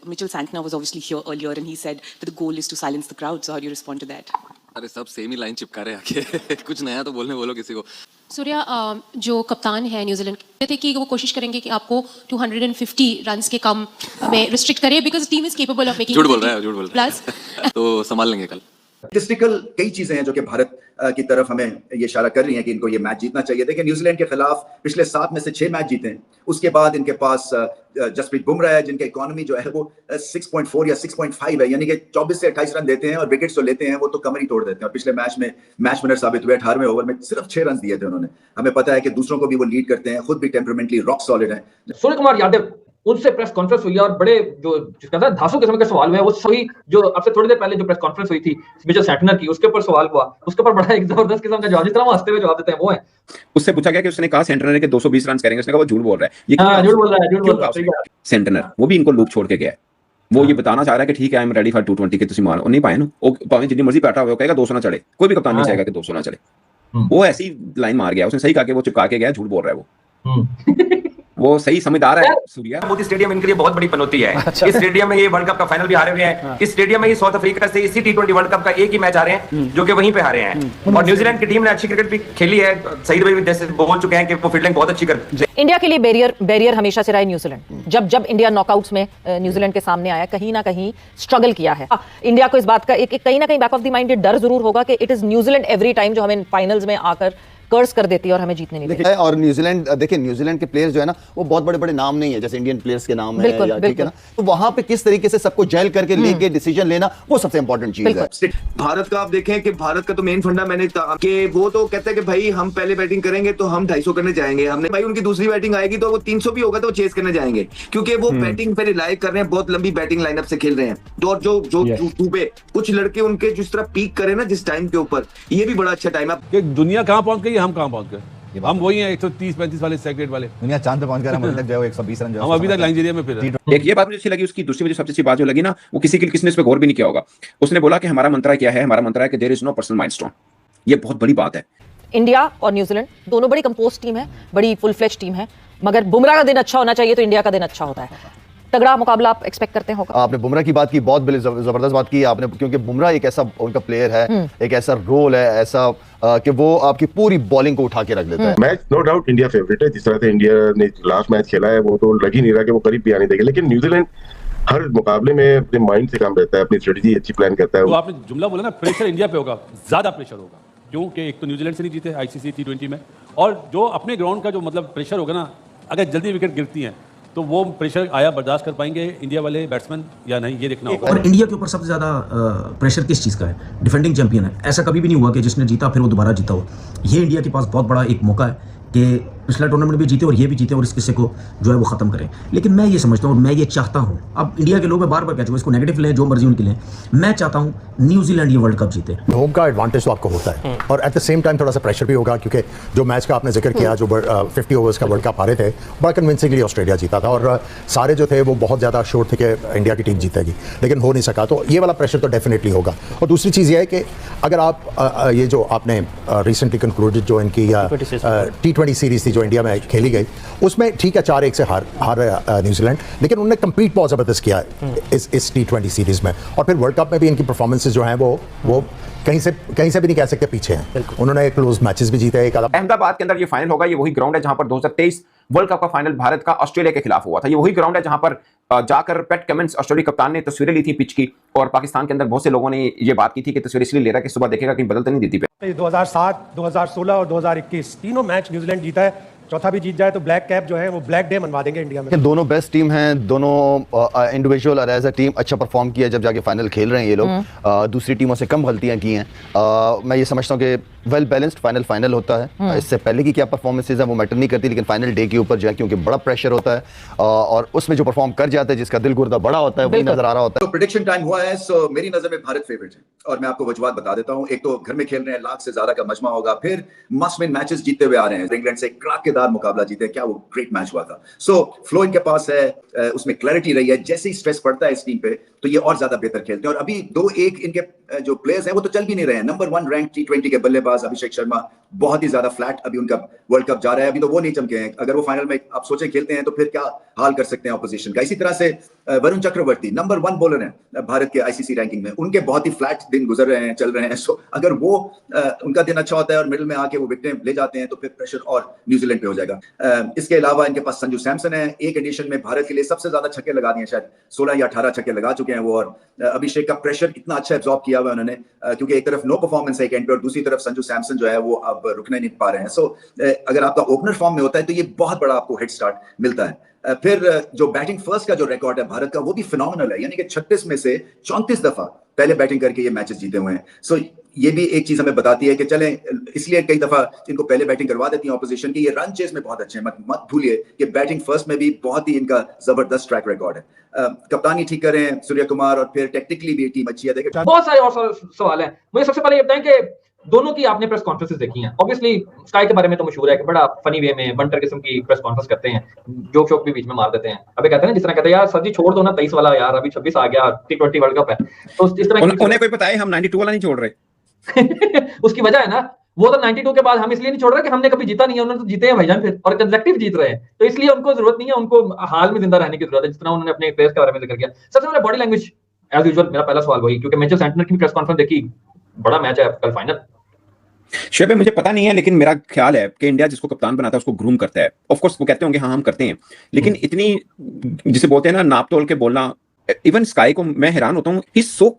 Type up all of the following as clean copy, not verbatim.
Mitchell Santner was obviously here earlier and he said that the goal is to silence the crowd. So how do you respond to that? अरे सब same ही line चिपका रहे आके कुछ नया तो बोलने बोलो किसी को। सूर्या, जो कप्तान है न्यूजीलैंड के थे कि वो कोशिश करेंगे कि आपको 250 रन्स के कम में रिस्ट्रिक्ट करे because team is capable of making. झूठ बोल रहा है तो संभाल लेंगे कल। स्टैटिस्टिकल कई चीजें हैं जो कि भारत की तरफ हमें ये इशारा कर रही हैं कि इनको ये मैच जीतना चाहिए। देखिए न्यूजीलैंड के खिलाफ पिछले 7 में से 6 मैच जीते हैं। उसके बाद इनके पास जसप्रीत बुमराह है जिनका इकोनॉमी जो है वो 6.4 या 6.5 है, यानी कि 24 से 28 रन देते हैं और विकेट्स जो लेते हैं वो तो कमर ही तोड़ देते हैं। और पिछले मैच में मैच विनर साबित हुए। 18वें ओवर में सिर्फ 6 रन दिए थे उन्होंने। हमें पता है कि दूसरों को भी वो लीड करते हैं, खुद भी टेम्परामेंटली रॉक सॉलिड है। सूर्य कुमार यादव उनसे प्रेस कॉन्फ्रेंस हुई और बड़े जो जिसका था धांसू किस्म के सवाल हुए। वो सही जो अब से थोड़ी देर पहले जो प्रेस कॉन्फ्रेंस हुई थी मिचेल सैंटनर की, उसके ऊपर सवाल हुआ, उसके ऊपर बड़ा एक जबरदस्त किस्म का जवाब, जिस तरह हंसते हुए जवाब देते हैं वो है। उससे पूछा गया कि उसने कहा सेंटनर के 220 रन करेंगे, उसने कहा वो झूठ बोल रहा है। ये झूठ बोल रहा है सेंटनर वो भी इनको लूप छोड़ के गया है। वो ये बताना चाह रहा है कि ठीक है आई एम रेडी फॉर 220 के तुम मानो नहीं पाए ना, वो भाਵੇਂ जितनी मर्जी बैठा हुआ कहेगा 200 ना चढ़े, कोई भी कप्तान नहीं चाहेगा कि 200 ना चढ़े। वो ऐसी लाइन मार गया, उसने सही कहा कि वो चिपका के गया, झूठ बोल रहा है वो। वो सही समझदार है सूर्या। मोदी स्टेडियम इनके लिए बहुत बड़ी पनौती है। इस स्टेडियम में ये वर्ल्ड कप का फाइनल भी हारे हुए हैं। इस स्टेडियम में ही साउथ अफ्रीका से इसी T20 वर्ल्ड कप का एक ही मैच हारे हैं जो कि वहीं पे हारे हैं। और न्यूजीलैंड की टीम ने अच्छी क्रिकेट भी खेली है। सईद भाई भी जैसे बोल चुके हैं कि वो फील्डिंग बहुत अच्छी करते हैं। इंडिया के लिए बैरियर हमेशा से रहा है न्यूजीलैंड। जब इंडिया नॉकआउट्स में न्यूजीलैंड के सामने आया, कहीं ना कहीं स्ट्रगल किया है। इंडिया को इस बात का एक कहीं ना कहीं बैक ऑफ द माइंड डर जरूर होगा कि it is New Zealand every time जो हमें फाइनल्स में आकर कर्स कर देती है और हमें जीतने नहीं देती। और न्यूजीलैंड देखिए, न्यूजीलैंड के प्लेयर्स जो है ना वो बहुत बड़े बड़े नाम नहीं है जैसे इंडियन प्लेयर्स के नाम है, ठीक है ना। तो वहां पे किस तरीके से सबको जेल करके लेके डिसीजन लेना वो सबसे इंपॉर्टेंट चीज है। भारत का आप देखें कि भारत का तो मेन फंडा मैंने कि वो तो कहता है कि भाई हम पहले बैटिंग करेंगे तो हम 250 करने जाएंगे। हमने भाई उनकी दूसरी बैटिंग आएगी तो वो 300 भी होगा तो वो चेस करने जाएंगे, क्योंकि वो बैटिंग पे रिलाई कर रहे हैं, बहुत लंबी बैटिंग लाइनअप से खेल रहे हैं। तो और जो पे कुछ लड़के उनके जिस तरह पीक करे ना जिस टाइम के ऊपर, ये भी बड़ा अच्छा टाइम है। दुनिया कहाँ पहुंच गई, हम कहाँ पहुंच गए? हम वही हैं 130-135 वाले सेकंड वाले। दुनिया चांद पे पहुंच गया, हम अभी तक जो 120 रन जो हम अभी तक नाइजीरिया में फिर। एक ये बात मुझे अच्छी लगी उसकी। दूसरी मुझे सबसे अच्छी बात जो लगी ना, वो किसी ने इस पे गौर भी नहीं किया होगा। उसने बोला कि हमारा मंत्र क्या है? हमारा मंत्र है कि there is no personal milestone. ये बहुत बड़ी बात है। इंडिया और न्यूजीलैंड दोनों बड़ी कंपोज टीम है, बड़ी फुल फ्लेज टीम है, मगर बुमराह का दिन अच्छा होना चाहिए तो इंडिया का दिन अच्छा होता है। तगड़ा मुकाबला आप एक्सपेक्ट करते हैं होगा? आपने बुमराह की बात की, बहुत बड़ी जबरदस्त बात की आपने, क्योंकि बुमराह एक ऐसा उनका प्लेयर है, एक ऐसा रोल है ऐसा कि वो आपकी पूरी बॉलिंग को उठा के रख देता है। Match no doubt India favourite है। जिस तरह से इंडिया ने लास्ट मैच खेला है वो तो लग ही नहीं रहा कि वो करीब भी आने देंगे। लेकिन न्यूजीलैंड हर मुकाबले में अपने माइंड से काम रहता है, अपनी स्ट्रेटजी अच्छी प्लान करता है। तो आपने जुमला बोला ना, प्रेशर इंडिया पे होगा, ज्यादा प्रेशर होगा, क्योंकि एक तो न्यूजीलैंड से नहीं जीते ICC T20 में, और जो अपने ग्राउंड का जो मतलब प्रेशर होगा ना, अगर जल्दी विकेट गिरती हैं तो वो प्रेशर आया बर्दाश्त कर पाएंगे इंडिया वाले बैट्समैन या नहीं, ये देखना होगा। और इंडिया के ऊपर सबसे ज्यादा प्रेशर किस चीज का है? डिफेंडिंग चैंपियन है। ऐसा कभी भी नहीं हुआ कि जिसने जीता फिर वो दोबारा जीता हो। ये इंडिया के पास बहुत बड़ा एक मौका है कि पिछला टूर्नामेंट भी जीते और ये भी जीते और इस किस्से को जो है वो खत्म करें। लेकिन मैं ये समझता हूँ और मैं ये चाहता हूँ, अब इंडिया के लोग मैं बार बार कहता हूँ इसको नेगेटिव लें जो मर्जी उनके लें, मैं चाहता हूँ न्यूजीलैंड ये वर्ल्ड कप जीते। होम का एडवांटेज तो आपको होता है और एट द सेम टाइम थोड़ा सा प्रेशर भी होगा, क्योंकि जो मैच का आपने जिक्र किया जो 50 ओवर्स का वर्ल्ड कप हारे थे, बड़ा कन्विंसिंगली ऑस्ट्रेलिया जीता था और सारे जो थे वो बहुत ज़्यादा श्योर थे कि इंडिया की टीम जीतेगी, लेकिन हो नहीं सका। तो ये वाला प्रेशर तो डेफिनेटली होगा। और दूसरी चीज़ ये है कि अगर आप ये जो आपने रिसेंटली कंक्लूडेड जो इनकी T20 सीरीज थी जो इंडिया में खेली गई, उसमें ठीक है 4-1 से हार न्यूजीलैंड, लेकिन उन्होंने कंप्लीट बहुत ज़बरदस्त किया है इस T20 सीरीज़ में। और फिर वर्ल्ड कप में भी इनकी परफॉर्मेंसेज जो हैं वो कहीं से भी नहीं कह सकते पीछे हैं। उन्होंने क्लोज मैचेस भी जीते। अहमदाबाद के अंदर ये फाइनल होगा। ये वही ग्राउंड है जहां पर 2023 वर्ल्ड कप का फाइनल भारत का ऑस्ट्रेलिया के खिलाफ हुआ था। ये वही ग्राउंड है जहां पर जाकर पैट कमिंस ऑस्ट्रेलिया कप्तान ने तस्वीरें ली थी पिच की, और पाकिस्तान के अंदर बहुत से लोगों ने ये बात की थी कि तस्वीर इसलिए ले रहा है कि सुबह देखेगा कहीं बदल तो नहीं देती पे। 2007, 2016 और 2021 तीनों मैच न्यूजीलैंड जीता है। चौथा भी जीत जाए तो ब्लैक कैप जो है वो ब्लैक डे मनवा देंगे इंडिया में। दोनों बेस्ट टीम हैं, दोनों इंडिविजुअल और एज अ टीम अच्छा परफॉर्म किया जब जाके फाइनल खेल रहे हैं ये लोग। दूसरी टीमों से कम गलतियां की हैं। मैं ये समझता हूँ कि वेल बैलेंस्ड फाइनल होता है। इससे पहले की क्या परफॉर्मेंसेज है वो मैटर नहीं करती, लेकिन फाइनल डे के ऊपर जो है क्योंकि बड़ा प्रेशर होता है और उसमें जो परफॉर्म कर जाता है जिसका दिल गुर्दा बड़ा होता है वही नजर आ रहा होता है। तो प्रेडिक्शन टाइम हुआ है। सो मेरी नजर में भारत फेवरेट है और मैं आपको वजूहात बता देता हूँ। एक तो घर में खेल रहे हैं, लाख से ज्यादा का मजमा होगा, फिर मस्ट विन मैचेस जीतते हुए आ रहे हैं। इंग्लैंड से कड़ाकेदार मुकाबला जीते, क्या वो ग्रेट मैच हुआ था। सो फ्लो इनके पास है, उसमें क्लैरिटी रही है। जैसे ही स्ट्रेस पड़ता है इस टीम पे तो ये और ज्यादा बेहतर खेलते हैं। और अभी 2-1 इनके जो प्लेयर्स हैं वो तो चल भी नहीं रहे हैं। नंबर 1 रैंक T20 के बल्लेबाज अभिषेक शर्मा बहुत ही ज्यादा फ्लैट अभी उनका वर्ल्ड कप जा रहा है, अभी तो वो नहीं चमके हैं। अगर वो फाइनल में आप सोचे खेलते हैं तो फिर क्या हाल कर सकते हैं ऑपोजिशन का। इसी तरह से वरुण चक्रवर्ती नंबर 1 बॉलर है भारत के आईसीसी रैंकिंग में, उनके बहुत ही फ्लैट दिन गुजर रहे हैं, चल रहे हैं। सो अगर वो उनका दिन अच्छा होता है और मिडिल में आके वो विकेटें ले जाते हैं तो फिर प्रेशर और न्यूजीलैंड पे हो जाएगा। इसके अलावा इनके पास संजू सैमसन है, एक एडिशन में भारत के लिए सबसे ज्यादा छक्के लगा दिए, शायद 16 या 18 छक्के लगा चुके हैं वो। और अभिषेक का प्रेशर इतना अच्छा एब्जॉर्ब किया हुआ है उन्होंने, क्योंकि एक तरफ नो परफॉर्मेंस है एक एंड पे और दूसरी तरफ संजू सैमसन जो है वो अब रुकने नहीं पा रहे हैं। सो अगर आपका ओपनर फॉर्म में होता है तो ये बहुत बड़ा आपको हेड स्टार्ट मिलता है। फिर जो बैटिंग फर्स्ट का जो रिकॉर्ड है भारत का वो भी फिनोमिनल है, यानी कि 36 में से 34 दफा पहले बैटिंग करके ये मैचेस जीते हुए हैं। सो ये भी एक चीज हमें बताती है कि चलें, इसलिए कई दफा इनको पहले बैटिंग करवा देती है ऑपोजिशन की। ये रन चेस में बहुत अच्छे हैं, मत भूलिए कि बैटिंग फर्स्ट में भी बहुत ही इनका जबरदस्त ट्रैक रिकॉर्ड है। कप्तानी ठीक कर रहे हैं सूर्य कुमार और फिर टेक्निकली भी टीम अच्छी है। देखिए बहुत सारे और सवाल हैं। मुझे सबसे पहले ये बताएं कि दोनों की आपने प्रेस कॉन्फ्रेंसेस देखी हैं। ऑब्वियसली स्काई के बारे में तो मशहूर है कि बड़ा फनी वे में बंटर किस्म की प्रेस कॉन्फ्रेंस करते हैं, जोक शोक भी बीच में मार देते हैं। अबे कहते हैं जिस तरह कहते हैं यार सर जी छोड़ दो ना 23 वाला, यार अभी 26 आ गया, T20 वर्ल्ड कप है। तो इस तरह उन्हें कोई बताए हम 92 वाला नहीं छोड़ रहे। उसकी वजह है ना, वो तो 92 के बाद हम इसलिए नहीं छोड़ रहे कि हमने कभी जीता नहीं है, उन्होंने तो जीते हैं भाईजान फिर, और कंसेक्टिव जीत रहे हैं, तो इसलिए उनको जरूरत नहीं है, उनको हाल में जिंदा रहने की जरूरत है, जिस तरह उन्होंने अपने प्लेयर्स के बारे में जिक्र किया। सबसे पहले बॉडी लैंग्वेज एज यूजुअल, मेरा पहला सवाल वही, क्योंकि मिचेल सेंटनर की प्रेस कॉन्फ्रेंस देखी, बड़ा मैच है कल फाइनल। शेबे मुझे पता नहीं है, लेकिन मेरा ख्याल है कि इंडिया जिसको कप्तान बनाता है उसको ग्रूम करता है। ऑफ कोर्स वो कहते होंगे हाँ हम करते हैं, लेकिन इतनी जिसे बोलते हैं ना नाप तोल के बोलना, इवन स्काई को मैं हैरान होता हूँ। ही सो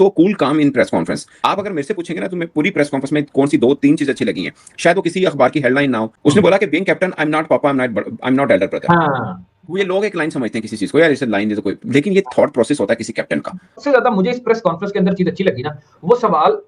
कूल काम इन प्रेस कॉन्फ्रेंस। आप अगर मेरे से पूछेंगे ना तो मैं पूरी प्रेस कॉन्फ्रेंस में कौन सी 2-3 चीज अच्छी लगी हैं, शायद वो किसी अखबार की हेडलाइन ना हो। उसने बोला कि being captain I am not papa, I am not elder brother. ये लोग एक लाइन समझते हैं किसी चीज को, यार इसे लाइन दे तो कोई, लेकिन ये थॉट प्रोसेस होता है किसी कैप्टन का। सबसे ज्यादा मुझे इस प्रेस कॉन्फ्रेंस के अंदर चीज अच्छी लगी ना, वो सवाल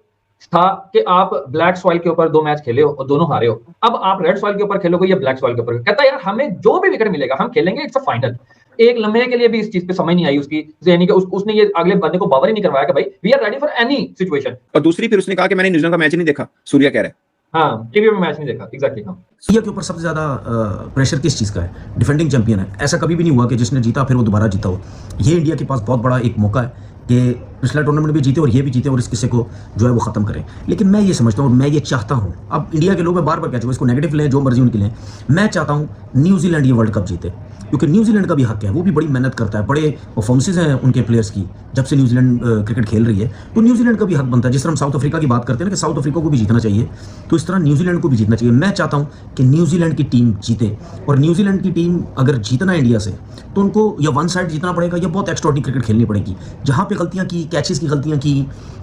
था कि आप ब्लैक सॉइल के ऊपर 2 मैच खेले हो और दोनों हारे हो, अब आप रेड सॉइल के ऊपर खेलोगे या ब्लैक सॉइल के ऊपर। कहता है यार हमें जो भी विकेट मिलेगा हम खेलेंगे, इट्स अ फाइनल। एक लम्हे के लिए भी इस चीज पे समझ नहीं आई उसकी, यानी कि उसने ये अगले बंदे को बावर ही नहीं करवाया कि भाई we are ready for any situation. और दूसरी फिर उसने कहा कि मैंने न्यूजीलैंड का मैच ही नहीं देखा, सूर्या कह रहा है। हाँ, टीवी में मैच नहीं देखा, एग्जैक्टली। हाँ, सूर्या के ऊपर सबसे ज्यादा प्रेशर किस चीज का है? डिफेंडिंग चैंपियन है, ऐसा कभी भी नहीं हुआ कि जिसने जीता फिर वो दोबारा जीता हो। ये इंडिया के पास बहुत बड़ा एक मौका है कि पिछला टूर्नामेंट भी जीते और ये भी जीते और इस किस्से को जो है वो खत्म करें। लेकिन मैं ये समझता हूँ और मैं ये चाहता हूँ, अब इंडिया के लोग मैं बार बार कह चुका हूँ, इसको नेगेटिव लें जो मर्जी उनके लें, मैं चाहता हूँ न्यूजीलैंड ये वर्ल्ड कप जीते, क्योंकि न्यूजीलैंड का भी हक है, वो भी बड़ी मेहनत करता है, बड़े परफॉर्मेंसेज हैं उनके प्लेयर्स की जब से न्यूजीलैंड क्रिकेट खेल रही है, तो न्यूजीलैंड का भी हक बनता है। जिस तरह हम साउथ अफ्रीका की बात करते हैं ना कि साउथ अफ्रीका को भी जीतना चाहिए, तो इस तरह न्यूजीलैंड को भी जीतना चाहिए। मैं चाहता हूँ कि न्यूजीलैंड की टीम जीते, और न्यूजीलैंड की टीम अगर जीतना इंडिया से तो उनको या वन साइड जीतना पड़ेगा या बहुत एक्स्ट्राऑर्डिनरी क्रिकेट खेलनी पड़ेगी। जहाँ पे गलतियाँ की, कैचेस की गलतियाँ की,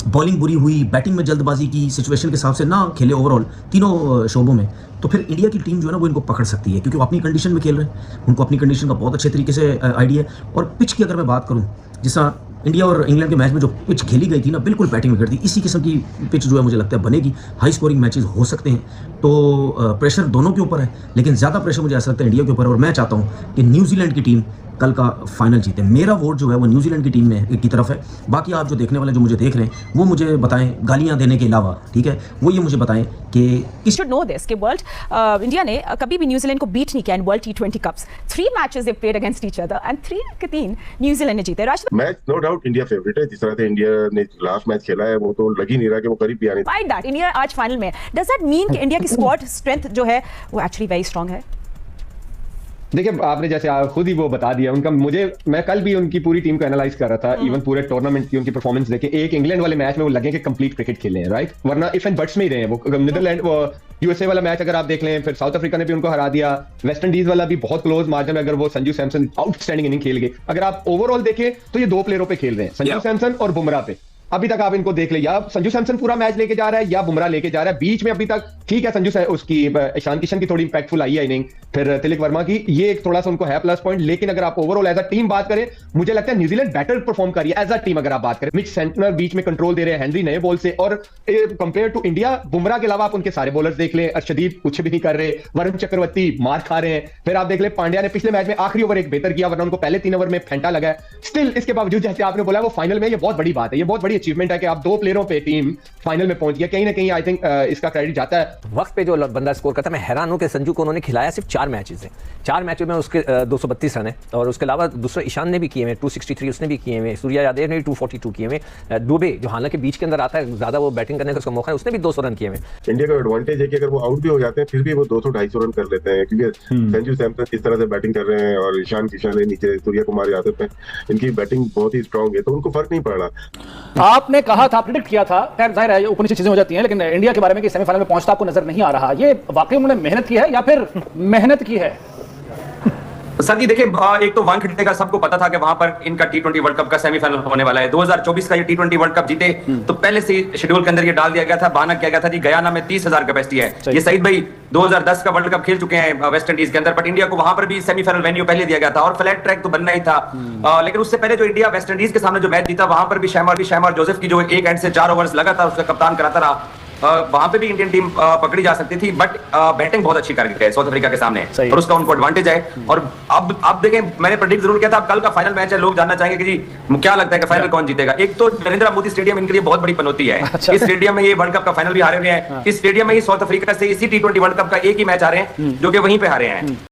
बॉलिंग बुरी हुई, बैटिंग में जल्दबाजी की, सिचुएशन के हिसाब से ना खेले ओवरऑल तीनों शोबों में, तो फिर इंडिया की टीम जो है ना वो इनको पकड़ सकती है, क्योंकि वो अपनी कंडीशन में खेल रहे हैं, उनको अपनी कंडीशन का बहुत अच्छे तरीके से आइडिया है। और पिच की अगर मैं बात करूँ, जिस तरह इंडिया और इंग्लैंड के मैच में जो पिच खेली गई थी ना, बिल्कुल बैटिंग विकेट थी, इसी किस्म की पिच जो है मुझे लगता है बनेगी, हाई स्कोरिंग मैचेस हो सकते हैं। तो प्रेशर दोनों के ऊपर है, लेकिन ज़्यादा प्रेशर मुझे ऐसा लगता है इंडिया के ऊपर, और मैं चाहता हूँ कि न्यूजीलैंड की टीम कल का फाइनल जीते। मेरा वोट जो है वो न्यूजीलैंड की टीम में की तरफ है। बाकी आप जो देखने वाले जो मुझे देख रहे हैं वो मुझे बताएं, गालियां देने के अलावा, ठीक है, वो ये मुझे बताएं कि शुड नो दिस कि वर्ल्ड इंडिया ने कभी भी न्यूजीलैंड को बीट नहीं किया in world T20 cups. 3 matches they played against each other and 3 के 3 न्यूजीलैंड ने जीते। Match no doubt India favourite है, जिस तरह से इंडिया ने लास्ट मैच खेला है वो तो लग ही नहीं रहा कि वो करीब भी आने। बाय दैट इंडिया आज फाइनल में, डज दैट मीन कि इंडिया की स्क्वाड स्ट्रेंथ जो है वो एक्चुअली वेरी स्ट्रांग है? देखिए आपने जैसे खुद ही वो बता दिया उनका, मैं कल भी उनकी पूरी टीम को एनालाइज कर रहा था, इवन पूरे टूर्नामेंट की उनकी परफॉर्मेंस देखे, एक इंग्लैंड वाले मैच में वो लगे कि कंप्लीट क्रिकेट खेले हैं, राइट, वरना इफ एंड बट्स में ही रहे हैं वो। नीदरलैंड वो यूएसए वाला मैच अगर आप देख लें, फिर साउथ अफ्रीका ने भी उनको हरा दिया, वेस्ट इंडीज वाला भी बहुत क्लोज मार्जिन में, अगर वो संजू सैमसन आउटस्टैंडिंग इनिंग खेल गए। अगर आप ओवरऑल देखें तो ये 2 प्लेयरों पे खेल रहे हैं, संजू सैमसन और बुमराह पे। अभी तक आप इनको देख ले, या संजू सैमसन पूरा मैच लेके जा रहा है या बुमराह लेके जा रहा है, बीच में अभी तक ठीक है संजू उसकी ईशान किशन की थोड़ी इंपैक्टफुल आई है इनिंग, फिर तिलक वर्मा की, ये एक थोड़ा सा उनको है प्लस पॉइंट। लेकिन अगर आप ओवरऑल एज अ टीम बात करें, मुझे लगता है न्यूजीलैंड बेटर परफॉर्म कर रही है एज अ टीम। अगर आप बात करें, मिच सेंटनर बीच में कंट्रोल दे रहे हैं, हेनरी नए बॉल से, और कंपेयर टू इंडिया बुमराह के अलावा आप उनके सारे बॉलर्स देख लें, अर्शदीप कुछ भी नहीं कर रहे, वरुण चक्रवर्ती मार खा रहे हैं, फिर आप देख ले पांड्या ने पिछले मैच में आखिरी ओवर एक बेहतर किया, वरना उनको पहले 3 ओवर में फेंटा लगा है। स्टिल इसके बावजूद जैसे आपने बोला वो फाइनल में, ये बहुत बड़ी बात है, ये बहुत बड़ी अचीवमेंट है कि आप 2 प्लेयरों पे टीम फाइनल में पहुंच गया। कहीं ना कहीं आई थिंक इसका क्रेडिट जाता है। वक्त पे जो बंदा स्कोर करता है, मैं हैरान हूं कि संजू को उन्होंने खिलाया सिर्फ 4 मैचेस हैं, 4 मैचों में उसके 232 रन है, और उसके अलावा दूसरा ईशान ने भी किए हुए 263 उसने भी किए हुए, सूर्या यादव ने भी 242 किए हुए, दुबे जो हालांकि बीच के अंदर आता है, ज्यादा वो बैटिंग करने का उसका मौका है, उसने भी 200 रन किए हुए। इंडिया का एडवांटेज है कि अगर वो आउट भी हो जाते हैं फिर भी वो 200-250 रन कर लेते हैं, क्योंकि संजू सैमसन इस तरह से बैटिंग कर रहे हैं और ईशान किशन है नीचे, सूर्या कुमार यादव पे इनकी बैटिंग बहुत ही स्ट्रांग है, तो उनको फर्क नहीं पड़ रहा। आपने कहा था, प्रेडिक्ट किया था, खैर जाहिर है ऊपर नीचे चीजें हो जाती हैं, लेकिन इंडिया के बारे में कि सेमीफाइनल में पहुंचता आपको नजर नहीं आ रहा, ये वाकई उन्होंने मेहनत की है या फिर मेहनत की है? सर जी देखिए, एक तो वानखेड़े का सबको पता था कि वहां पर इनका T20 वर्ल्ड कप का सेमीफाइनल होने वाला है। 2024 का ये T20 वर्ल्ड कप जीते तो पहले से शेड्यूल के अंदर ये डाल दिया गया था, बहाना किया गया था जी गयाना में 30,000 कैपेसिटी है। ये सईद भाई 2010 का वर्ल्ड कप खेल चुके हैं वेस्ट इंडीज के अंदर, बट इंडिया को वहां पर भी सेमीफाइनल वेन्यू पहले दिया गया था और फ्लैट ट्रैक तो बनना ही था। लेकिन उससे पहले जो इंडिया वेस्ट इंडीज के सामने जो मैच जीता, वहां पर भी शैमर जोसेफ की जो एक एंड से 4 ओवर्स लगातार उसका कप्तान कराता रहा, वहां पे भी इंडियन टीम पकड़ी जा सकती थी, बट बैटिंग बहुत अच्छी कर गए साउथ अफ्रीका के सामने और उसका उनको एडवांटेज है। और अब देखें, मैंने प्रेडिक्ट जरूर किया था, अब कल का फाइनल मैच है, लोग जानना चाहेंगे कि जी क्या लगता है कि फाइनल कौन जीतेगा। एक तो नरेंद्र मोदी स्टेडियम इनके लिए बहुत बड़ी पनौती है। इस स्टेडियम में ये वर्ल्ड कप का फाइनल भी हारे हुए हैं, इस स्टेडियम में ही साउथ अफ्रीका से इसी T20 वर्ल्ड कप का एक ही मैच हारे हैं जो कि वहीं पे हारे हैं।